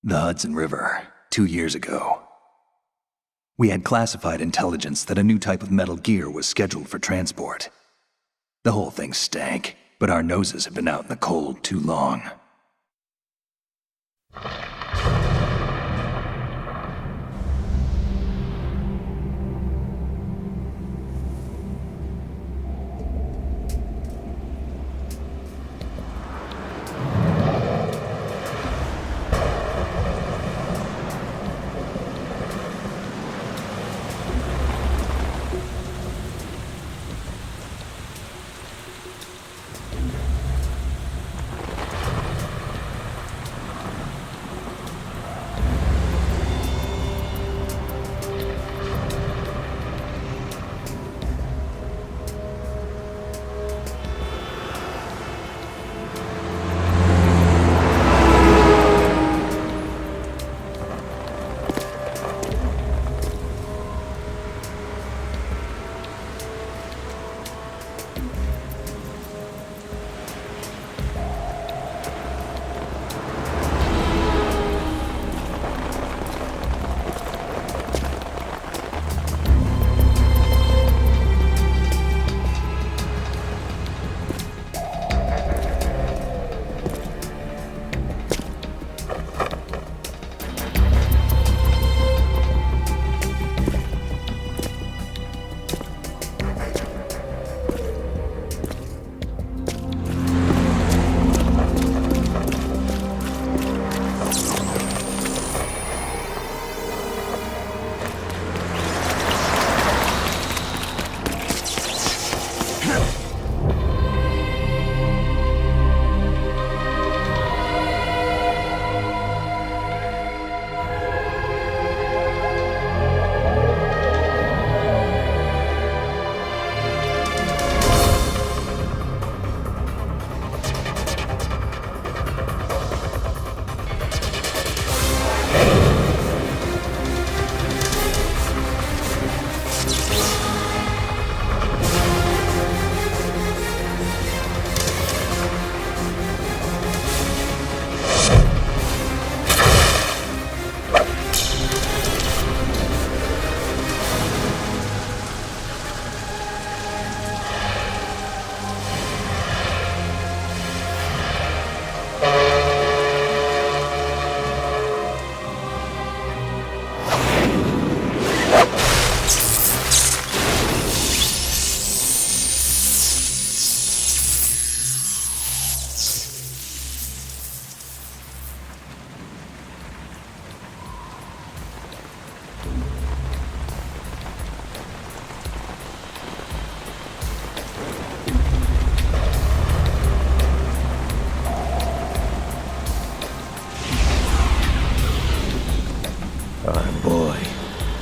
The Hudson River, 2 years ago. We had classified intelligence that a new type of Metal Gear was scheduled for transport. The whole thing stank, but our noses had been out in the cold too long.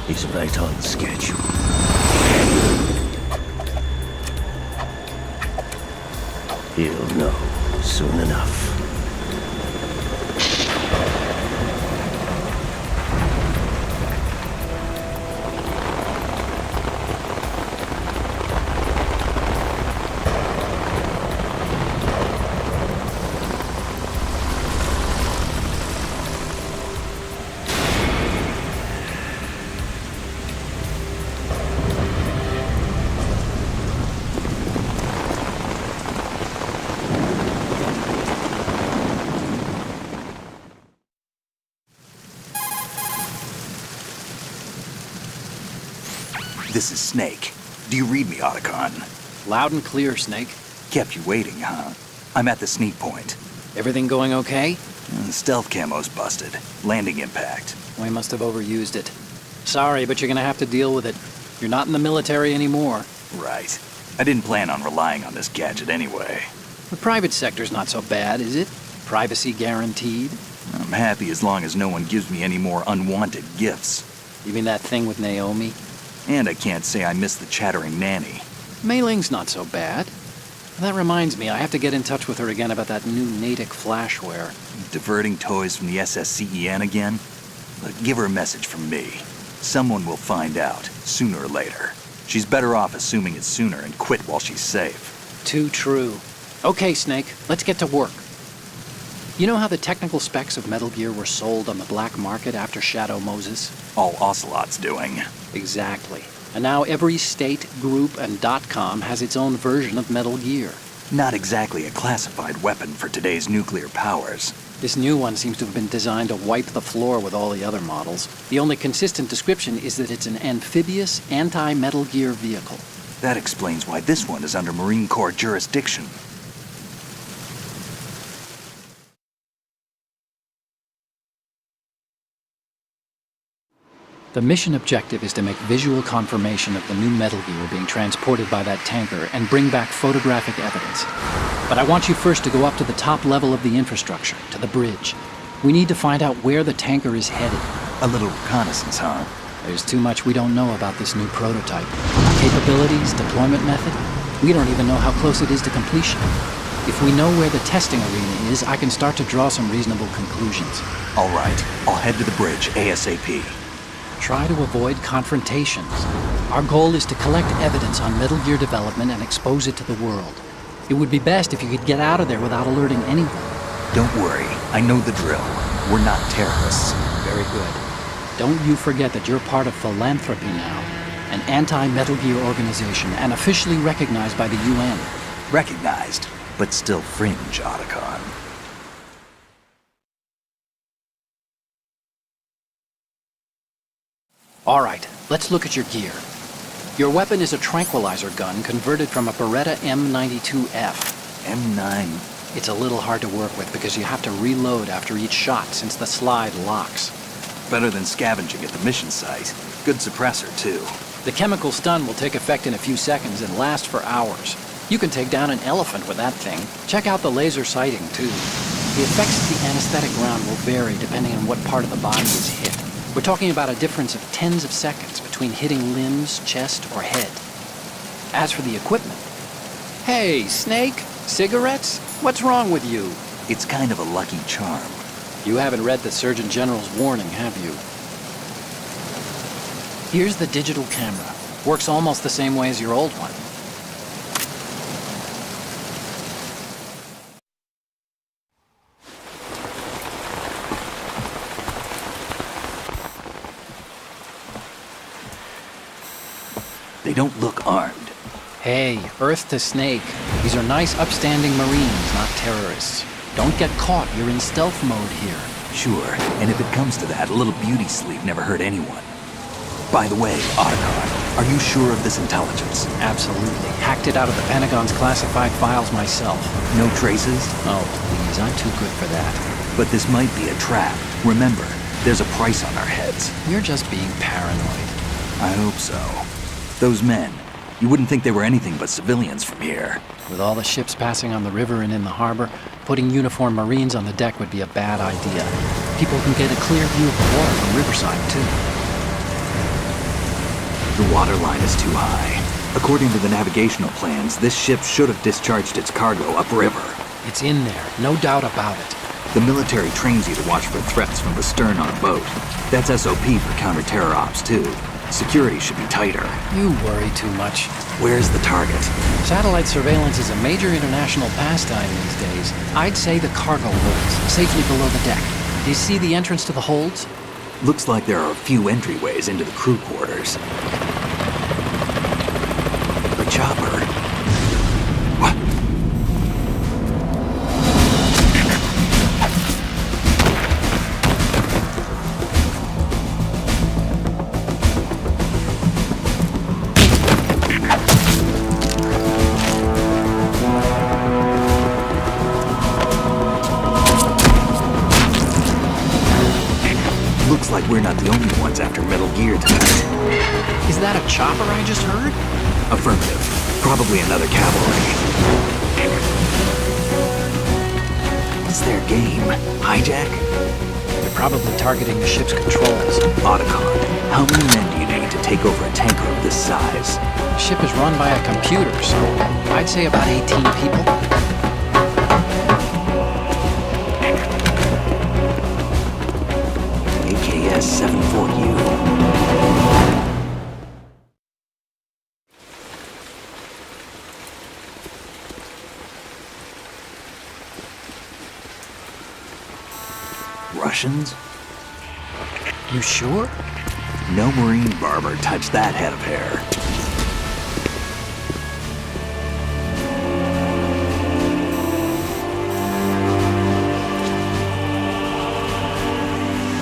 He's right on schedule. He'll know soon enough. This is Snake. Do you read me, Otacon? Loud and clear, Snake. Kept you waiting, huh? I'm at the sneak point. Everything going okay? Stealth camo's busted. Landing impact. We must have overused it. Sorry, but you're gonna have to deal with it. You're not in the military anymore. Right. I didn't plan on relying on this gadget anyway. The private sector's not so bad, is it? Privacy guaranteed? I'm happy as long as no one gives me any more unwanted gifts. You mean that thing with Naomi? And I can't say I miss the chattering nanny. Mei Ling's not so bad. That reminds me, I have to get in touch with her again about that new Natick flashware. Diverting toys from the SSCEN again? Look, give her a message from me. Someone will find out, sooner or later. She's better off assuming it's sooner and quit while she's safe. Too true. Okay, Snake, let's get to work. You know how the technical specs of Metal Gear were sold on the black market after Shadow Moses? All Ocelot's doing. Exactly. And now every state, group, and .com has its own version of Metal Gear. Not exactly a classified weapon for today's nuclear powers. This new one seems to have been designed to wipe the floor with all the other models. The only consistent description is that it's an amphibious, anti-Metal Gear vehicle. That explains why this one is under Marine Corps jurisdiction. The mission objective is to make visual confirmation of the new Metal Gear being transported by that tanker and bring back photographic evidence. But I want you first to go up to the top level of the infrastructure, to the bridge. We need to find out where the tanker is headed. A little reconnaissance, huh? There's too much we don't know about this new prototype. Capabilities, deployment method. We don't even know how close it is to completion. If we know where the testing arena is, I can start to draw some reasonable conclusions. All right, I'll head to the bridge ASAP. Try to avoid confrontations. Our goal is to collect evidence on Metal Gear development and expose it to the world. It would be best if you could get out of there without alerting anyone. Don't worry, I know the drill. We're not terrorists. Very good. Don't you forget that you're part of Philanthropy now, an anti-Metal Gear organization and officially recognized by the UN. Recognized, but still fringe, Otacon. All right, let's look at your gear. Your weapon is a tranquilizer gun converted from a Beretta M92F. M9. It's a little hard to work with because you have to reload after each shot since the slide locks. Better than scavenging at the mission site. Good suppressor, too. The chemical stun will take effect in a few seconds and last for hours. You can take down an elephant with that thing. Check out the laser sighting, too. The effects of the anesthetic round will vary depending on what part of the body is hit. We're talking about a difference of tens of seconds between hitting limbs, chest, or head. As for the equipment... Hey, Snake? Cigarettes? What's wrong with you? It's kind of a lucky charm. You haven't read the Surgeon General's warning, have you? Here's the digital camera. Works almost the same way as your old one. They don't look armed. Hey, Earth to Snake. These are nice, upstanding Marines, not terrorists. Don't get caught. You're in stealth mode here. Sure, and if it comes to that, a little beauty sleep never hurt anyone. By the way, Otacon, are you sure of this intelligence? Absolutely. Hacked it out of the Pentagon's classified files myself. No traces? Oh, please, I'm too good for that. But this might be a trap. Remember, there's a price on our heads. You're just being paranoid. I hope so. Those men, you wouldn't think they were anything but civilians from here. With all the ships passing on the river and in the harbor, putting uniformed Marines on the deck would be a bad idea. People can get a clear view of the water from Riverside, too. The water line is too high. According to the navigational plans, this ship should have discharged its cargo upriver. It's in there, no doubt about it. The military trains you to watch for threats from the stern on a boat. That's SOP for counter-terror ops, too. Security should be tighter. You worry too much. Where's the target? Satellite surveillance is a major international pastime these days. I'd say the cargo holds, safely below the deck. Do you see the entrance to the holds? Looks like there are a few entryways into the crew quarters. The chopper. What? Looks like we're not the only ones after Metal Gear tonight. Is that a chopper I just heard? Affirmative. Probably another cavalry. What's their game? Hijack? They're probably targeting the ship's controls. Otacon, how many men do you need to take over a tanker of this size? The ship is run by a computer, so I'd say about 18 people. AKS 74U. Russians? You sure? No Marine barber touched that head of hair.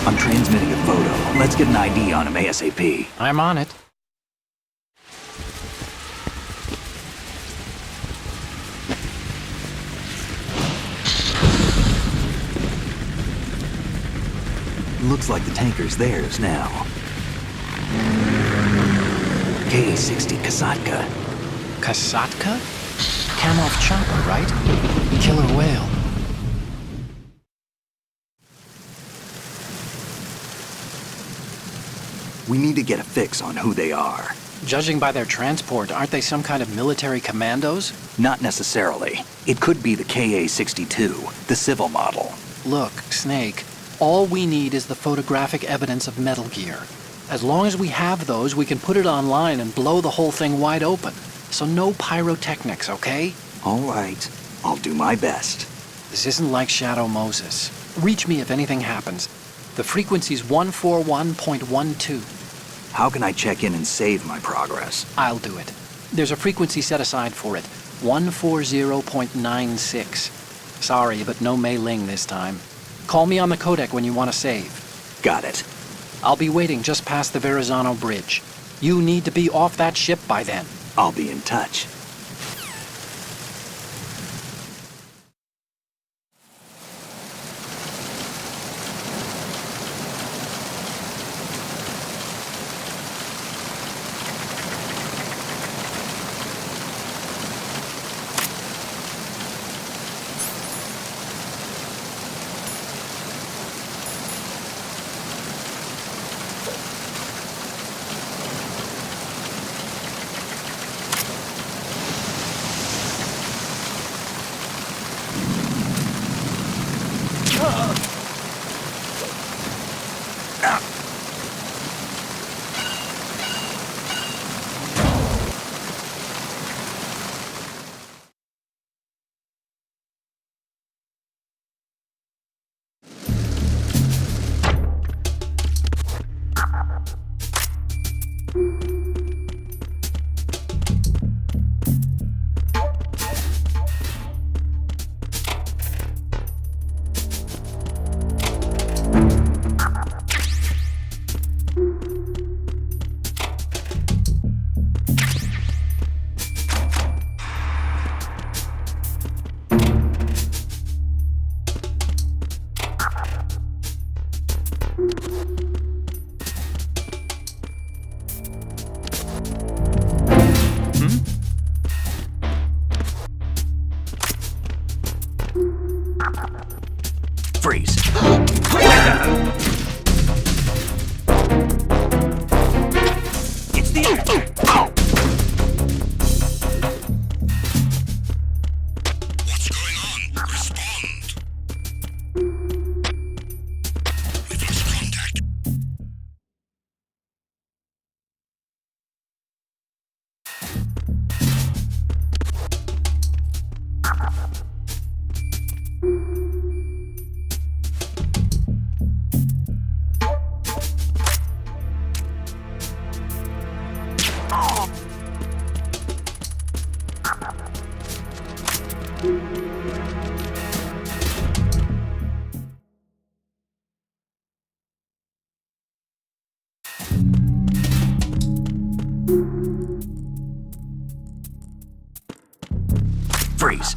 I'm transmitting a photo. Let's get an ID on him ASAP. I'm on it. Looks like the tanker's theirs now. Ka-60 Kasatka. Kasatka? Kamov chopper, right? Killer whale. We need to get a fix on who they are. Judging by their transport, aren't they some kind of military commandos? Not necessarily. It could be the Ka-62, the civil model. Look, Snake, all we need is the photographic evidence of Metal Gear. As long as we have those, we can put it online and blow the whole thing wide open. So no pyrotechnics, okay? All right. I'll do my best. This isn't like Shadow Moses. Reach me if anything happens. The frequency's 141.12. How can I check in and save my progress? I'll do it. There's a frequency set aside for it. 140.96. Sorry, but no Mei Ling this time. Call me on the codec when you want to save. Got it. I'll be waiting just past the Verrazano Bridge. You need to be off that ship by then. I'll be in touch. Freeze. It's the What's going on? Respond. We've lost contact. freeze.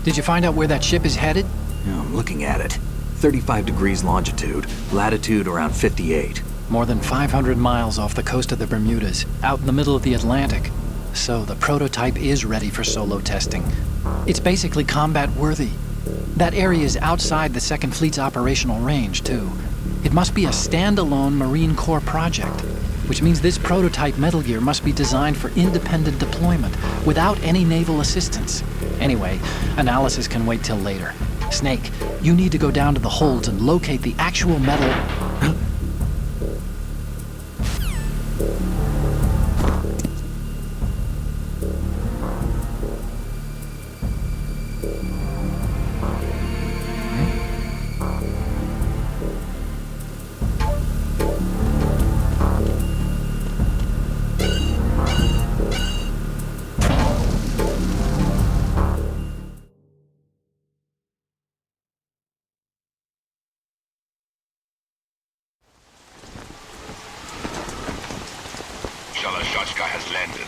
Did you find out where that ship is headed? Yeah, I'm looking at it. 35 degrees longitude, latitude around 58. More than 500 miles off the coast of the Bermudas, out in the middle of the Atlantic. So the prototype is ready for solo testing. It's basically combat-worthy. That area is outside the Second Fleet's operational range, too. It must be a standalone Marine Corps project, which means this prototype Metal Gear must be designed for independent deployment, without any naval assistance. Anyway, analysis can wait till later. Snake, you need to go down to the holds and locate the actual metal... Shalashaska has landed.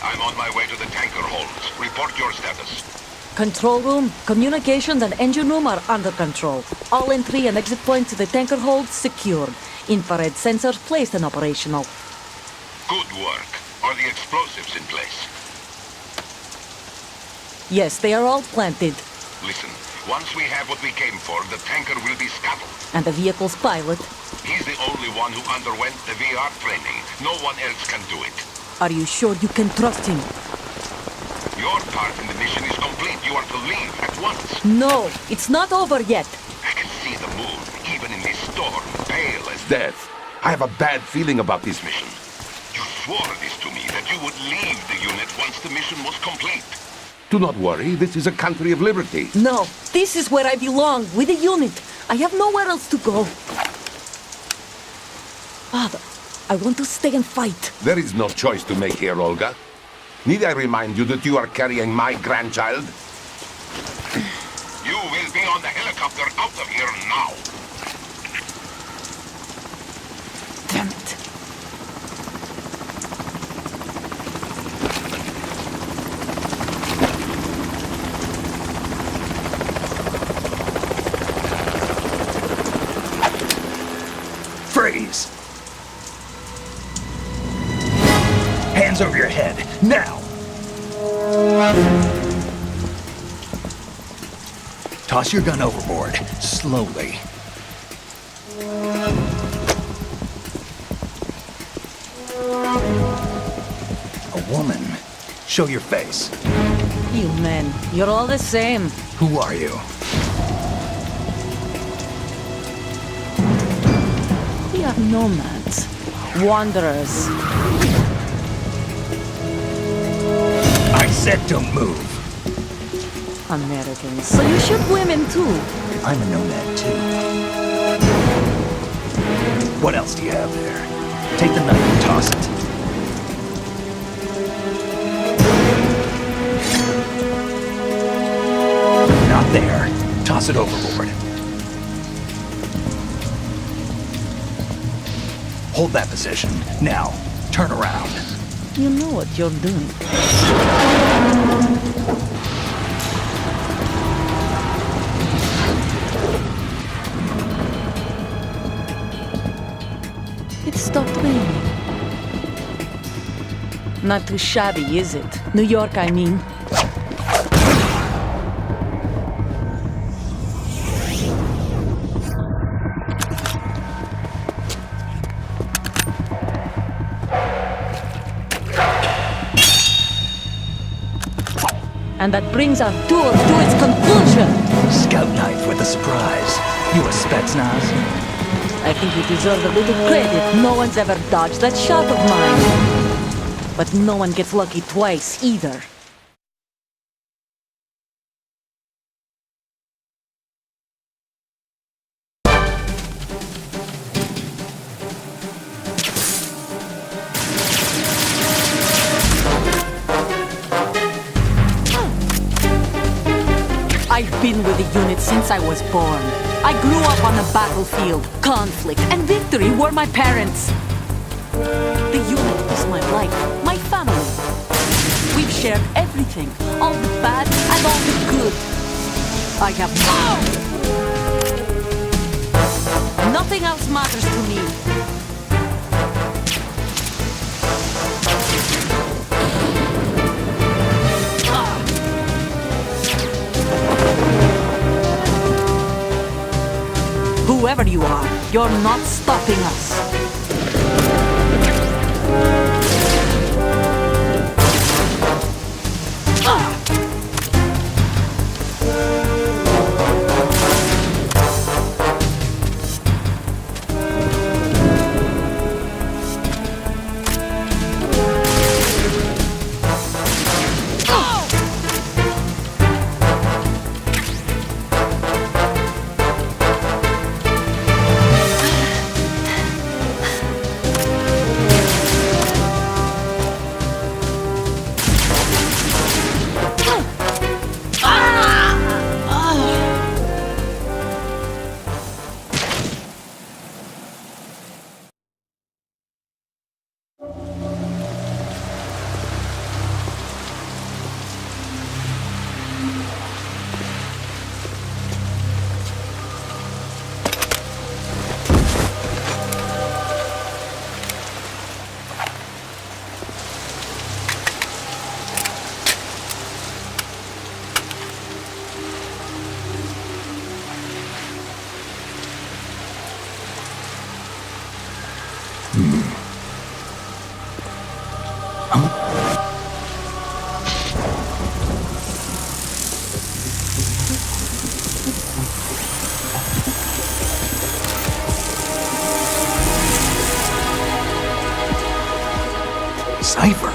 I'm on my way to the tanker holds. Report your status. Control room, communications and engine room are under control. All entry and exit points to the tanker hold secured. Infrared sensors placed and operational. Good work. Are the explosives in place? Yes, they are all planted. Listen, once we have what we came for, the tanker will be scuttled. And the vehicle's pilot. He's the only one who underwent the VR training. No one else can do it. Are you sure you can trust him? Your part in the mission is complete. You are to leave at once. No, it's not over yet. I can see the moon, even in this storm, pale as death. I have a bad feeling about this mission. You swore this to me, that you would leave the unit once the mission was complete. Do not worry, this is a country of liberty. No, this is where I belong, with the unit. I have nowhere else to go. Father, I want to stay and fight. There is no choice to make here, Olga. Need I remind you that you are carrying my grandchild? You will be on the helicopter out of here now. Damn it. Freeze! Hands over your head, now! Toss your gun overboard, slowly. A woman. Show your face. You men, you're all the same. Who are you? We are nomads. Wanderers. I said don't move. Americans. So you shoot women too. I'm a nomad too. What else do you have there? Take the knife and toss it. Not there. Toss it overboard. Hold that position. Now, turn around. You know what you're doing. It stopped raining. Not too shabby, is it? New York, I mean. And that brings our tour to its conclusion. Scout knife with a surprise. You a Spetsnaz? I think you deserve a little credit. No one's ever dodged that shot of mine. But no one gets lucky twice, either. I've been with the unit since I was born. I grew up on the battlefield. Conflict and victory were my parents. The unit is my life, my family. We've shared everything, all the bad and all the good. I have nothing else matters to me. Whoever you are, you're not stopping us. Cipher?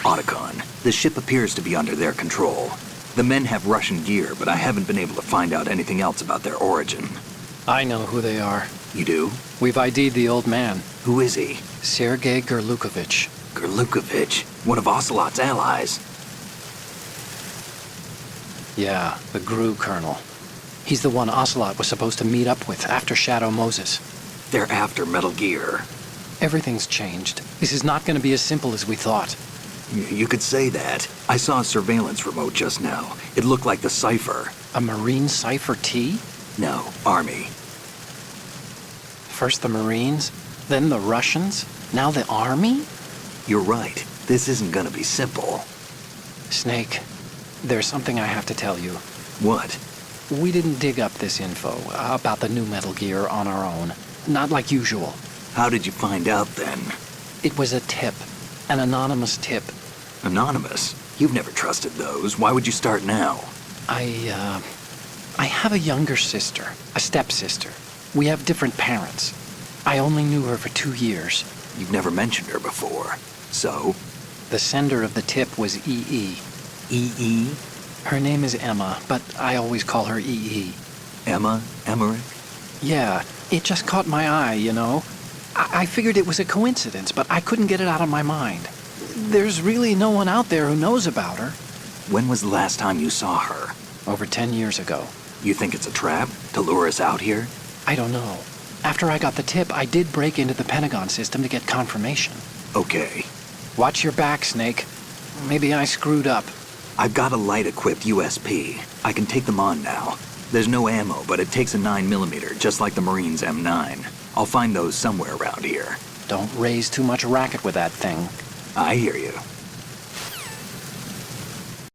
Otacon, the ship appears to be under their control. The men have Russian gear, but I haven't been able to find out anything else about their origin. I know who they are. You do? We've ID'd the old man, Who is he? Sergei Gurlukovich. Gurlukovich, one of Ocelot's allies. Yeah, the GRU colonel. He's the one Ocelot was supposed to meet up with after Shadow Moses. They're after Metal Gear. Everything's changed. This is not going to be as simple as we thought. You could say that. I saw a surveillance remote just now. It looked like the Cipher. A Marine Cipher T? No, Army. First the Marines, then the Russians, now the Army? You're right. This isn't gonna be simple. Snake, there's something I have to tell you. What? We didn't dig up this info about the new Metal Gear on our own. Not like usual. How did you find out then? It was a tip. An anonymous tip. Anonymous? You've never trusted those. Why would you start now? I have a younger sister, a stepsister. We have different parents. I only knew her for 2 years. You've never mentioned her before. So? The sender of the tip was EE. EE? Her name is Emma, but I always call her EE. Emma? Emmerich? Yeah, it just caught my eye, you know? I figured it was a coincidence, but I couldn't get it out of my mind. There's really no one out there who knows about her. When was the last time you saw her? Over 10 years ago. You think it's a trap? To lure us out here? I don't know. After I got the tip, I did break into the Pentagon system to get confirmation. Okay. Watch your back, Snake. Maybe I screwed up. I've got a light-equipped USP. I can take them on now. There's no ammo, but it takes a 9mm, just like the Marines' M9. I'll find those somewhere around here. Don't raise too much racket with that thing. I hear you.